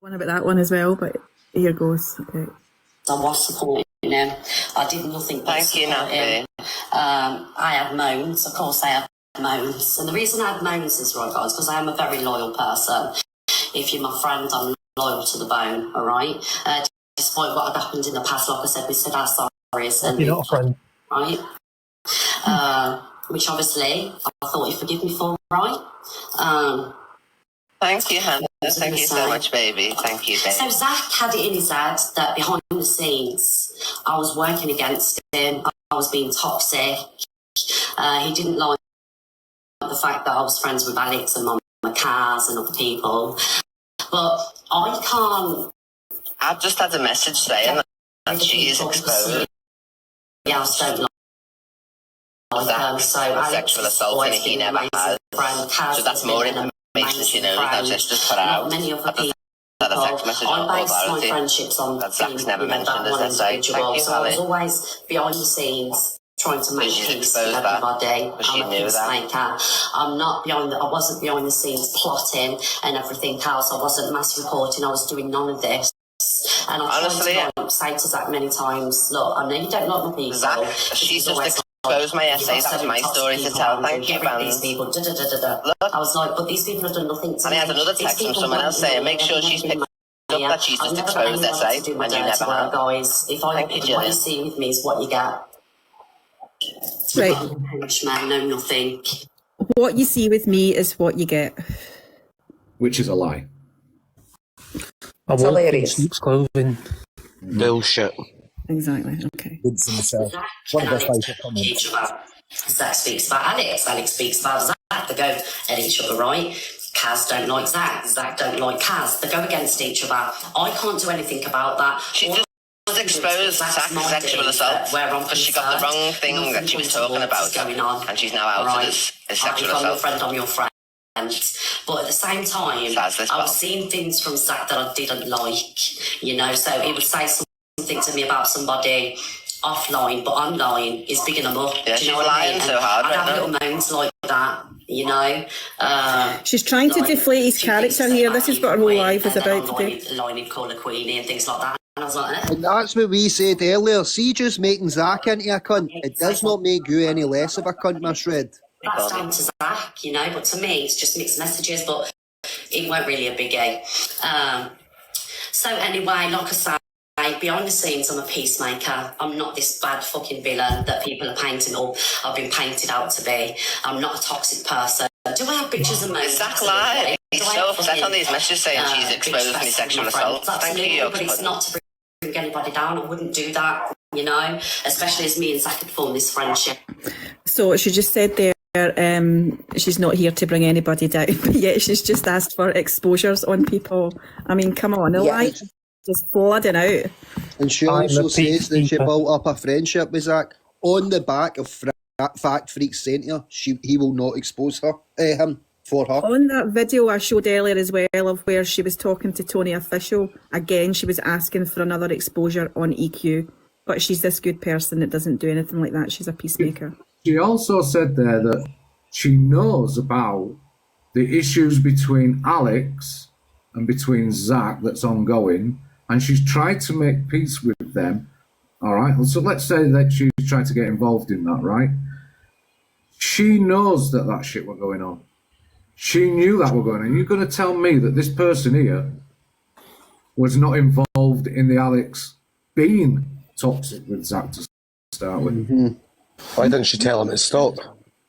One about that one as well, but here goes. Okay. I was supporting him. I did nothing but support him. I had moans, of course I had moans. And the reason I had moans is, right, guys, because I am a very loyal person. If you're my friend, I'm loyal to the bone, all right? Despite what had happened in the past, like I said, we said our sorries. And you're not a friend. Right? Which obviously I thought you'd forgive me for, right? Thank you, Hannah. Thank you so much, baby. Thank you, baby. So Zach had it in his head that behind the scenes, I was working against him. I was being toxic. He didn't like the fact that I was friends with Alex and Mama Kaz and other people. But I can't... I've just had a message saying that she is exposed. Yeah, I don't like her. So sexual assault and he never has. So that's more information she knows now. Just put out. Many other people. I based my friendships on that Zach's never that mentioned one as I say. individual. So I was always behind the scenes trying to make peace with everybody. I'm a peacemaker. I wasn't behind the scenes plotting and everything else. I wasn't mass reporting. I was doing none of this. And I tried to say to Zach many times, look, I know you don't like my people. Zach, she's just exposed my essay. That's my story to tell. Thank you, man. Look, I was like, but these people have done nothing to me. And I had another text from someone else saying, make sure she's picked up that she's just exposed essay, and you never have. Guys, what you see with me is what you get. Right. Henchman, no nothing. What you see with me is what you get. Which is a lie. A wolf in sheep's clothing. Bullshit. Exactly. Okay. Zach speaks about Alex. Alex speaks about Zach. They go at each other, right? Kaz don't like Zach. Zach don't like Kaz. They go against each other. I can't do anything about that. She just exposed Zach's sexual assault because she got the wrong thing that she was talking about, and she's now outed as sexual assault. I'm your friend. I'm your friend. But at the same time, I was seeing things from Zach that I didn't like, you know, so he would say something to me about somebody offline, but online is bigging them up. Yeah, do you know what I mean? So hard I'd have little moans like that, you know. She's trying to deflate his character here. This is what her whole life is about today. Line call a Queenie and things like that. And I was like, And that's what we said earlier. See, just making Zach into a cunt, it does not make you any less of a cunt, my shred. That's down to Zach, you know, but to me, it's just mixed messages, but it weren't really a biggie. So anyway, like I say, behind the scenes, I'm a peacemaker. I'm not this bad fucking villain that people are painting or I've been painted out to be. I'm not a toxic person. Do I have pictures of me? Zach lied. He's so upset on these messages saying she's exposed me sexual assault. Thank you, but it's not to bring anybody down. I wouldn't do that, you know, especially as me and Zach had formed this friendship. So she just said there, she's not here to bring anybody down, but yet she's just asked for exposures on people. I mean, come on, the light just flooding out. And she also says that she built up a friendship with Zach on the back of Fact Freaks Centre. He will not expose him for her. On that video I showed earlier as well of where she was talking to Tony Official, again she was asking for another exposure on EQ, but she's this good person that doesn't do anything like that. She's a peacemaker. She also said there that she knows about the issues between Alex and between Zach that's ongoing, and she's tried to make peace with them. All right, so let's say that she's trying to get involved in that, right? She knows that shit was going on. She knew that were going on. You're going to tell me that this person here was not involved in the Alex being toxic with Zach to start with? Mm-hmm. Why didn't she tell him to stop?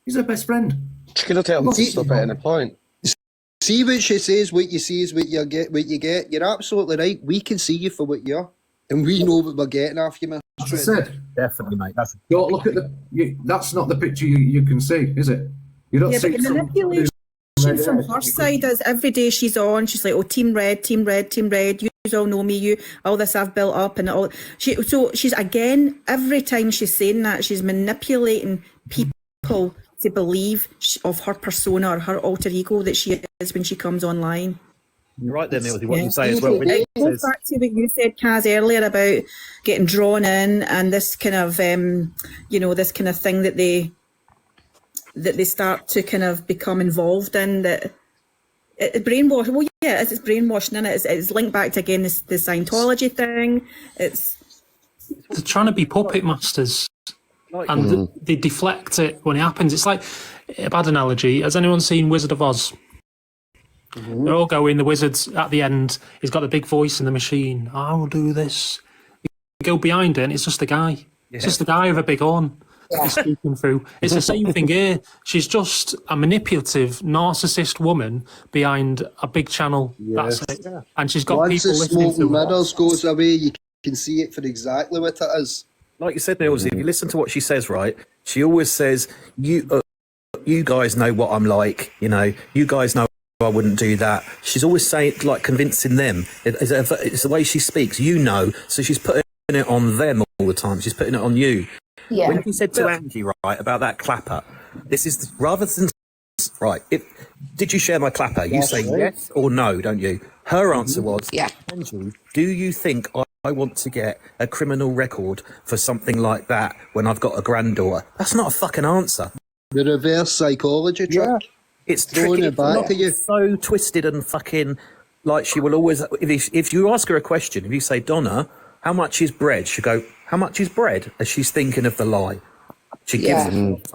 He's her best friend. She could have told him to stop at any point. See what she says, what you see is what you get. You're absolutely right. We can see you for what you are. And we know what we're getting off you, man. As I said, definitely, mate. Don't look at that's not the picture you can see, is it? You don't see but manipulation from her side is every day she's on, she's like, oh, team red, team red, team red. You all know me, all this I've built up and all. So she's again, every time she's saying that, she's manipulating people to believe of her persona or her alter ego that she is when she comes online. You're right there, Neil, with what you say as well. It goes back to what you said, Kaz, earlier about getting drawn in and this kind of, this kind of thing that they start to kind of become involved in, that brainwash. Well, yeah, it's brainwashing, and it's linked back to again this the Scientology thing. They're trying to be puppet masters, and they deflect it when it happens. It's like a bad analogy. Has anyone seen Wizard of Oz? They're all going. The wizard's at the end. He's got the big voice in the machine. I will do this. You go behind it, and it's just a guy. Yeah. It's just a guy with a big horn. He's speaking through. It's the same thing here. She's just a manipulative, narcissist woman behind a big channel. Yes. That's it. And she's got Once people the listening smoke to and her. mirrors goes away, you can see it for exactly what it is. Like you said, Nils, if you listen to what she says, right, she always says, you guys know what I'm like, you know, you guys know I wouldn't do that. She's always saying, like, convincing them. It's the way she speaks, you know, so she's putting it on them all the time. She's putting it on you. Yeah. When you said to Angie, right, about that clapper, this is rather than right. Did you share my clapper? You say yes or no, don't you? Her answer was, Yeah. Angie, do you think I want to get a criminal record for something like that when I've got a granddaughter? That's not a fucking answer. The reverse psychology trick. It's Throwing tricky. it back to you. It's so twisted and fucking like she will always. If you ask her a question, if you say, Donna, how much is bread? She'll go, how much is bread? As she's thinking of the lie. She gives it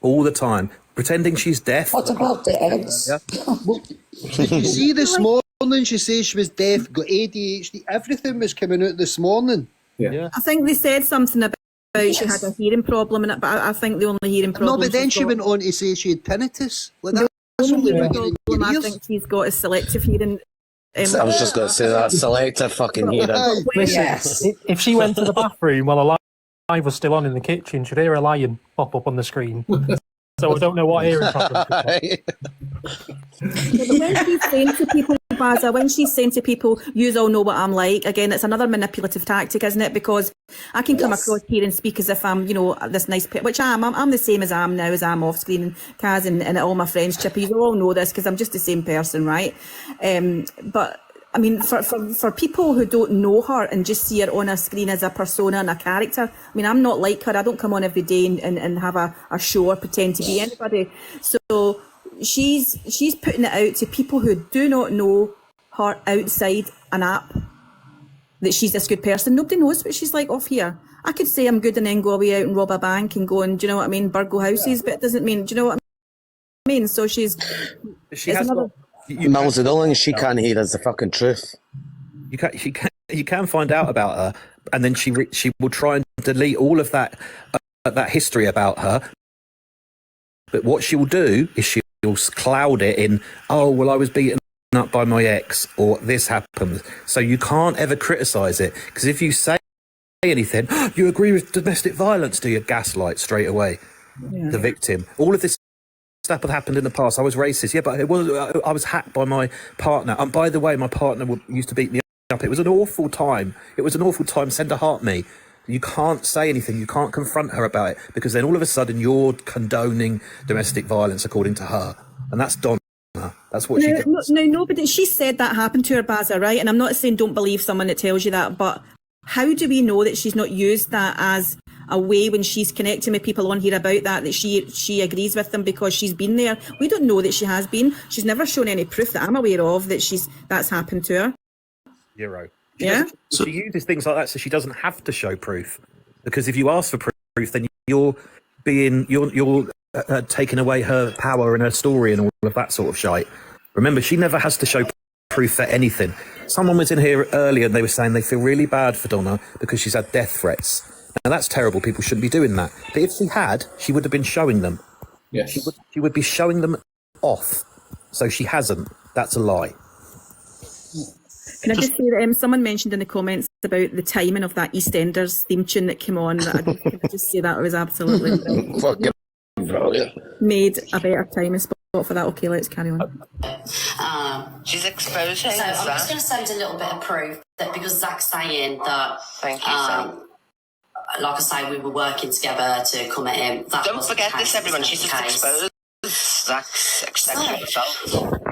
all the time, pretending she's deaf. What about the eggs? Yeah. Did you see this morning she says she was deaf, got ADHD, everything was coming out this morning. Yeah. I think they said something about she had a hearing problem in it, but I think the only hearing problem. No, but then she went on to say she had tinnitus. Like that's only ringing in your I ears. think she's got a selective hearing. I was just going to say that. Selective fucking hearing. Yes. If she went to the bathroom while a live was still on in the kitchen, she'd hear a lion pop up on the screen. So I don't know what hearing problem she's got. When she's saying to people, Baza, when she's saying to people, you all know what I'm like, again, it's another manipulative tactic, isn't it? Because I can come across here and speak as if I'm, you know, this nice, which I am. I'm the same as I am now, as I'm off screen, and Kaz and all my friends, Chippy, you all know this because I'm just the same person, right? But I mean, for people who don't know her and just see her on a screen as a persona and a character, I mean, I'm not like her. I don't come on every day and have a show or pretend to be anybody. So she's putting it out to people who do not know her outside an app that she's this good person. Nobody knows what she's like off here. I could say I'm good and then go away out and rob a bank and go and, do you know what I mean, burgle houses, but it doesn't mean, do you know what I mean? So she has another... Mel's the only thing she can't hear is the fucking truth. You can find out about her, and then she will try and delete all of that history about her. But what she will do is she'll cloud it in, oh well, I was beaten up by my ex, or this happened. So you can't ever criticise it, because if you say anything, you agree with domestic violence, do you? Gaslight straight away the victim. All of this stuff that happened in the past. I was racist, yeah, but I was hacked by my partner. And by the way, my partner used to beat me up. It was an awful time. Send a heart me. You can't say anything. You can't confront her about it, because then all of a sudden you're condoning domestic violence according to her, and that's Donna. That's what she does. No, but she said that happened to her, Baza, right? And I'm not saying don't believe someone that tells you that, but how do we know that she's not used that as a way when she's connecting with people on here about that she agrees with them because she's been there? We don't know that she has been. She's never shown any proof that I'm aware of that that's happened to her. Zero. She uses things like that so she doesn't have to show proof, because if you ask for proof, then you're taking away her power and her story and all of that sort of shite. Remember, she never has to show proof for anything. Someone was in here earlier and they were saying they feel really bad for Donna because she's had death threats. Now that's terrible. People shouldn't be doing that. But if she had, she would have been showing them. Yes. She would be showing them off. So she hasn't. That's a lie. Can I just say that someone mentioned in the comments about the timing of that EastEnders theme tune that came on? Can I just say that it was absolutely Fucking brilliant. made a better timing spot for that. Okay, let's carry on. She's exposing So I'm us. just going to send a little bit of proof that because Zach's saying that, Thank you, Sam. like I say, we were working together to come at him. That Don't wasn't forget the this, case, everyone. it's She's not just the case. exposed Zach's sexual assault.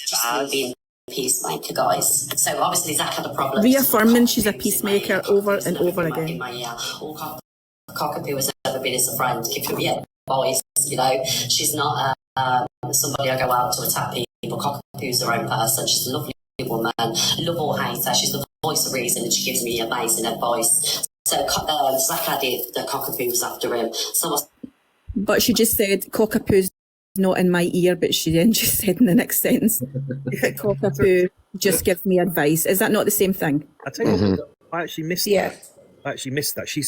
Just being a peacemaker, guys. So obviously Zach had a problem. Reaffirming she's a peacemaker over and over In again. my ear. All cockapoo has ever been is a friend. Give him, yeah. voice, you know. She's not somebody I go out to attack people. Cockapoo's her own person. She's a lovely woman, love or hate her. She's the voice of reason, and she gives me amazing advice. So Zach had it that Cockapoo was after him. So But she just said Cockapoo's not in my ear, but she then just said in the next sentence, Cockapoo just gives me advice. Is that not the same thing? I tell you what, I actually missed Yeah. that. I actually missed that. She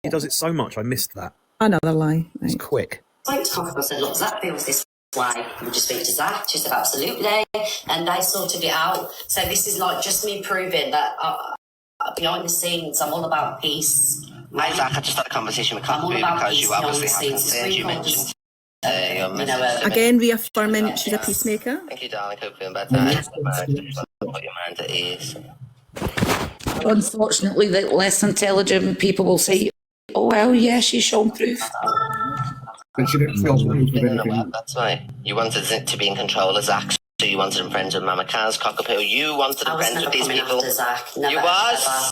does it so much. I missed that. Another lie. It's Right. quick. I spoke to Cockapoo and said, look, Zach feels this way. Would you speak to Zach? She said, absolutely. And they sorted it out. So this is like just me proving that behind the scenes, I'm all about peace. Zach, I just had a conversation with Cockapoo because you obviously have concerns. You mentioned your message. Again, reaffirming she's a peacemaker. Thank you, darling. Hope you're feeling better. Just put your mind at ease. Unfortunately, the less intelligent people will say, oh, well, yeah, she's shown proof. But she didn't show proof of anything. That's right. You wanted it to be in control of Zach, so you wanted him friends with Mama Kaz, Cockapoo. You wanted him friends with these people. You was.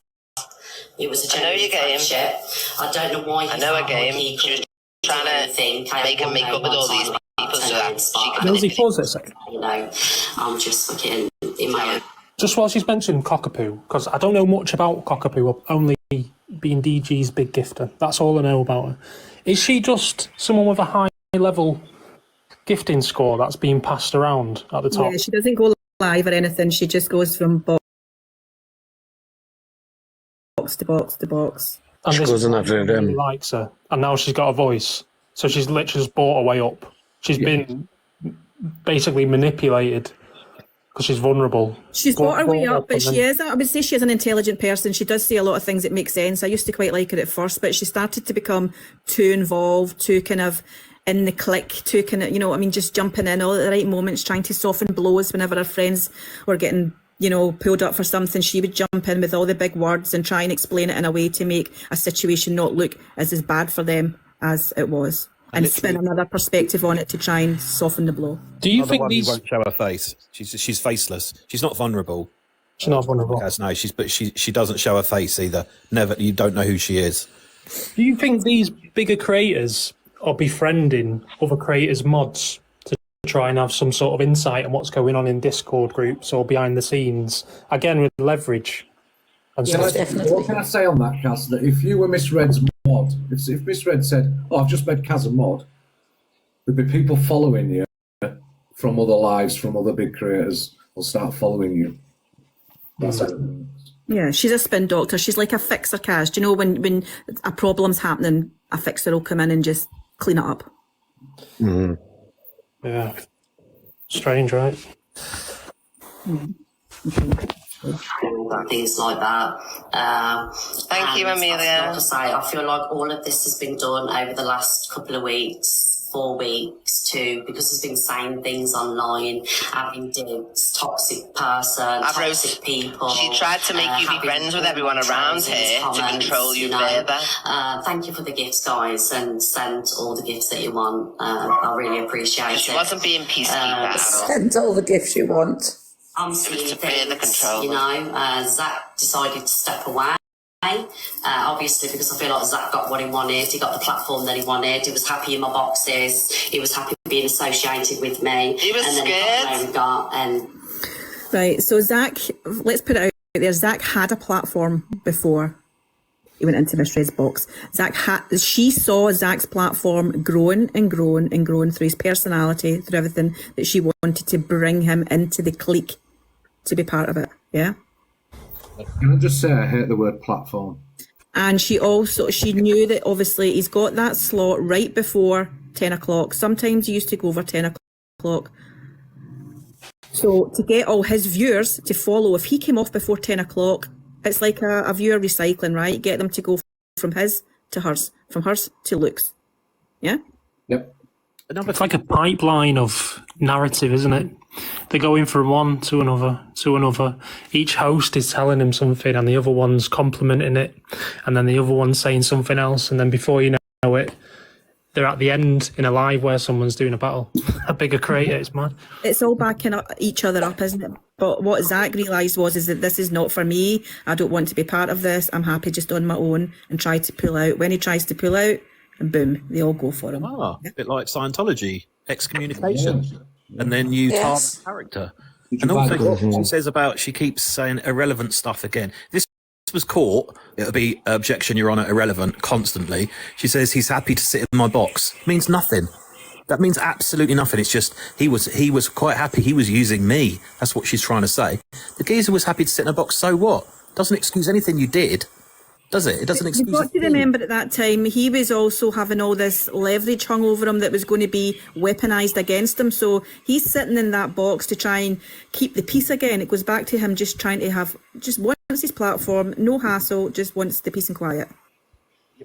It was a I know your game. shit. I don't know why. I know a game. She was trying to make him make up with all these people so that she could Rosie, pause it a second. You know, I'm just fucking in my own. Just while she's mentioned Cockapoo, because I don't know much about Cockapoo, only being DG's big gifter. That's all I know about her. Is she just someone with a high level gifting score that's being passed around at the top? Yeah, she doesn't go live or anything. She just goes from box to box to box. And She this goes in guy every really room. likes her, and now she's got a voice. So she's literally just bought her way up. She's been basically manipulated because she's vulnerable. She's brought her way up, but and she then- is, I would say she is an intelligent person. She does say a lot of things that make sense. I used to quite like her at first, but she started to become too involved, too kind of in the clique, too kind of, you know what I mean, just jumping in all at the right moments, trying to soften blows whenever her friends were getting, you know, pulled up for something. She would jump in with all the big words and try and explain it in a way to make a situation not look as bad for them as it was. And spin another perspective on it to try and soften the blow. Do you Another think one who these? won't show her face. She's faceless. She's not vulnerable. She's not vulnerable. No, she doesn't show her face either. Never. You don't know who she is. Do you think these bigger creators are befriending other creators' mods to try and have some sort of insight on what's going on in Discord groups or behind the scenes? Again, with leverage. And Yeah, stuff. what can I say on that, Kaz? That if you were Miss Red's mod, if Miss Red said, "Oh, I've just made Kaz a mod," there'd be people following you from other lives, from other big creators. Will start following you. That's it. Yeah, she's a spin doctor. She's like a fixer, Kaz. Do you know when a problem's happening, a fixer will come in and just clean it up? Yeah. Strange, right? Things like that. Thank you, and Amelia. Like I say, I feel like all of this has been done over the last couple of weeks, 4 weeks, too, because there's been saying things online, having digs, toxic person, toxic people. She tried to make you be having friends with everyone around here to comments, control you know. further. Thank you for the gifts, guys, and send all the gifts that you want. I really appreciate She it. wasn't being peacekeeper at all. Send all the gifts you want. I'm It was seeing to further things, control you them. know, Zach decided to step away. Obviously, because I feel like Zach got what he wanted. He got the platform that he wanted. He was happy in my boxes. He was happy being associated with me. He was and then scared. He got where he got, and Right, so Zach, let's put it out there. Zach had a platform before he went into Miss Red's box. She saw Zach's platform growing and growing and growing through his personality, through everything that she wanted to bring him into the clique to be part of it. Yeah. Can I just say I hate the word platform? And she knew that obviously he's got that slot right before 10 o'clock. Sometimes he used to go over 10 o'clock. So to get all his viewers to follow, if he came off before 10 o'clock, it's like a viewer recycling, right? Get them to go from his to hers, from hers to Luke's. Yeah? Yep. It's like a pipeline of narrative, isn't it? They're going from one to another to another. Each host is telling him something and the other one's complimenting it. And then the other one's saying something else. And then before you know it, they're at the end in a live where someone's doing a battle. A bigger creator, it's mad. It's all backing each other up, isn't it? But what Zach realised is that this is not for me. I don't want to be part of this. I'm happy just on my own and try to pull out. When he tries to pull out, and boom, they all go for him. Ah, a bit like Scientology, excommunication, and then you Yes. target the character. Did And you also, buy what she says about she keeps saying irrelevant stuff again. This was caught. It'll be objection, Your Honour, irrelevant constantly. She says he's happy to sit in my box. Means nothing. That means absolutely nothing. It's just he was quite happy. He was using me. That's what she's trying to say. The geezer was happy to sit in a box. So what? Doesn't excuse anything you did, does it? It doesn't excuse. You've got to remember at that time he was also having all this leverage hung over him that was going to be weaponised against him. So he's sitting in that box to try and keep the peace again. It goes back to him just trying to have, just wants his platform, no hassle, just wants the peace and quiet.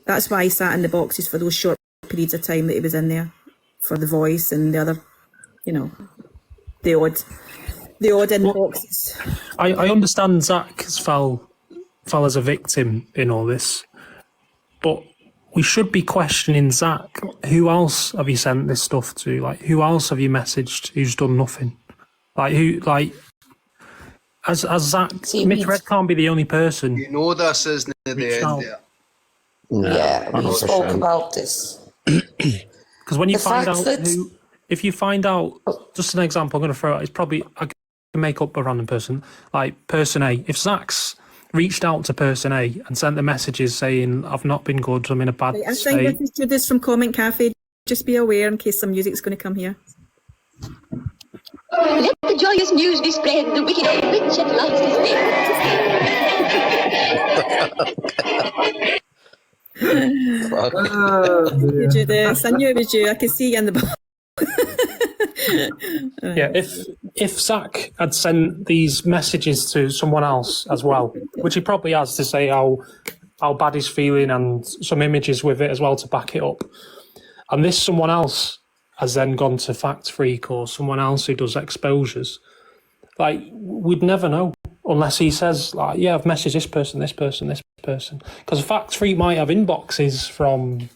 That's why he sat in the boxes for those short periods of time that he was in there, for The Voice and the other, you know, the odd in boxes. I understand Zach has fell as a victim in all this, but we should be questioning Zach. Who else have you sent this stuff to? Like, who else have you messaged who's done nothing? Like, who, like, as Zach, Miss Red can't be the only person. You know this isn't the end there. Yeah, we spoke about this. Because when you The find fact out that- who, if you find out, just an example I'm going to throw out, it's probably, I can make up a random person, like person A. If Zach's reached out to person A and sent the messages saying, I've not been good, I'm in a bad I think state. this is Judith from Comment Cafe. Just be aware in case some music's going to come here. Let the joyous news be spread, the wicked old witch at last is dead. Judith, I knew it was you. I could see you in the box. Yeah, if Zach had sent these messages to someone else as well, which he probably has, to say how bad he's feeling and some images with it as well to back it up, and this someone else has then gone to Fact Freak or someone else who does exposures, like, we'd never know unless he says, like, yeah, I've messaged this person, this person, this person. Because Fact Freak might have inboxes from,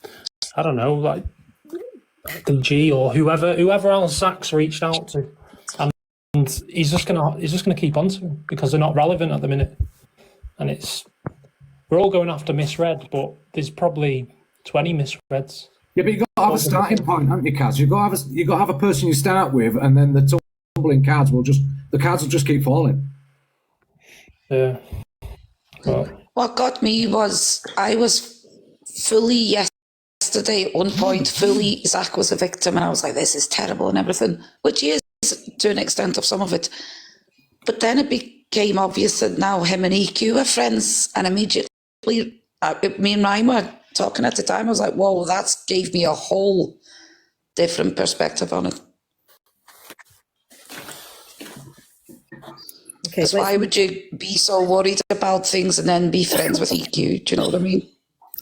I don't know, like DG or whoever else Zach's reached out to, and he's just gonna keep on to them because they're not relevant at the minute. And we're all going after misread, but there's probably 20 misreads. Yeah, but you've got to have a starting point, haven't you, Kaz? You've got to have a person you start with, and then the tumbling cards will just keep falling. Yeah. What got me was I was fully yesterday on point, fully Zach was a victim, and I was like, this is terrible and everything, which he is to an extent of some of it. But then it became obvious that now him and EQ are friends, and immediately me and Ryan were talking at the time. I was like, whoa, that gave me a whole different perspective on it. Okay, So why would you be so worried about things and then be friends with EQ? Do you know what I mean?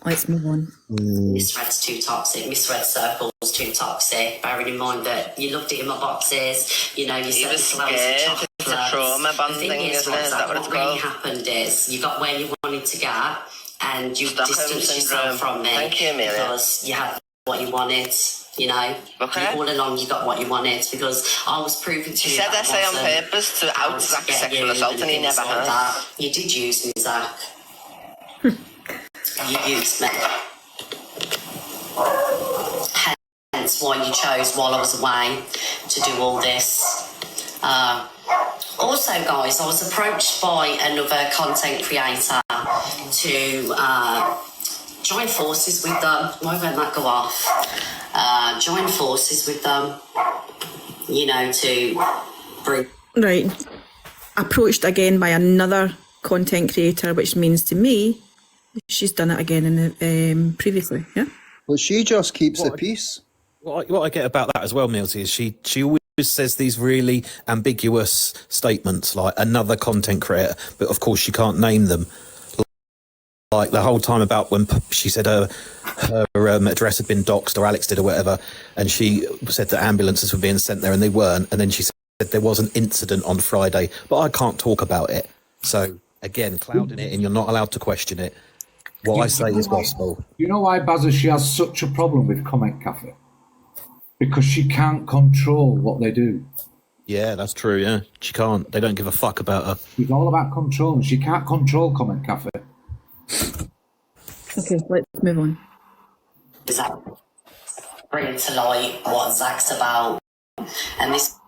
let's move on. Misread's too toxic. Misread circle's too toxic. Bearing in mind that you loved it in my boxes, you know, you He said was it's loads of scared. chocolates. It's a trauma The bonding, thing isn't it? Is that what it's what really called? happened is you got where you wanted to get and you Stockholm distanced syndrome. yourself from me Thank you, Amelia. because you had what you wanted. You know, Okay. all along you got what you wanted because I was proving to She you said that essay on wasn't purpose to how out to Zach's get sexual you assault, and he things never like has. that. You did use me, Zach. You used me. Hence why you chose while I was away to do all this. Also, guys, I was approached by another content creator to join forces with them. Why won't that go off? Join forces with them, you know, to bring... Right. Approached again by another content creator, which means to me, she's done it again in the previously, yeah? Well, she just keeps the peace. What I get about that as well, Milty, is she always says these really ambiguous statements, like another content creator, but of course she can't name them. Like the whole time about when she said her address had been doxed, or Alex did, or whatever, and she said that ambulances were being sent there and they weren't, and then she said there was an incident on Friday, but I can't talk about it. So again, clouding it, and you're not allowed to question it. What I say is gospel. You know why, Bazza, she has such a problem with Comment Cafe? Because she can't control what they do. Yeah, that's true, yeah. She can't. They don't give a fuck about her. It's all about control, and she can't control Comment Cafe. Okay, let's move on. Zach, bring to light what Zach's about. And this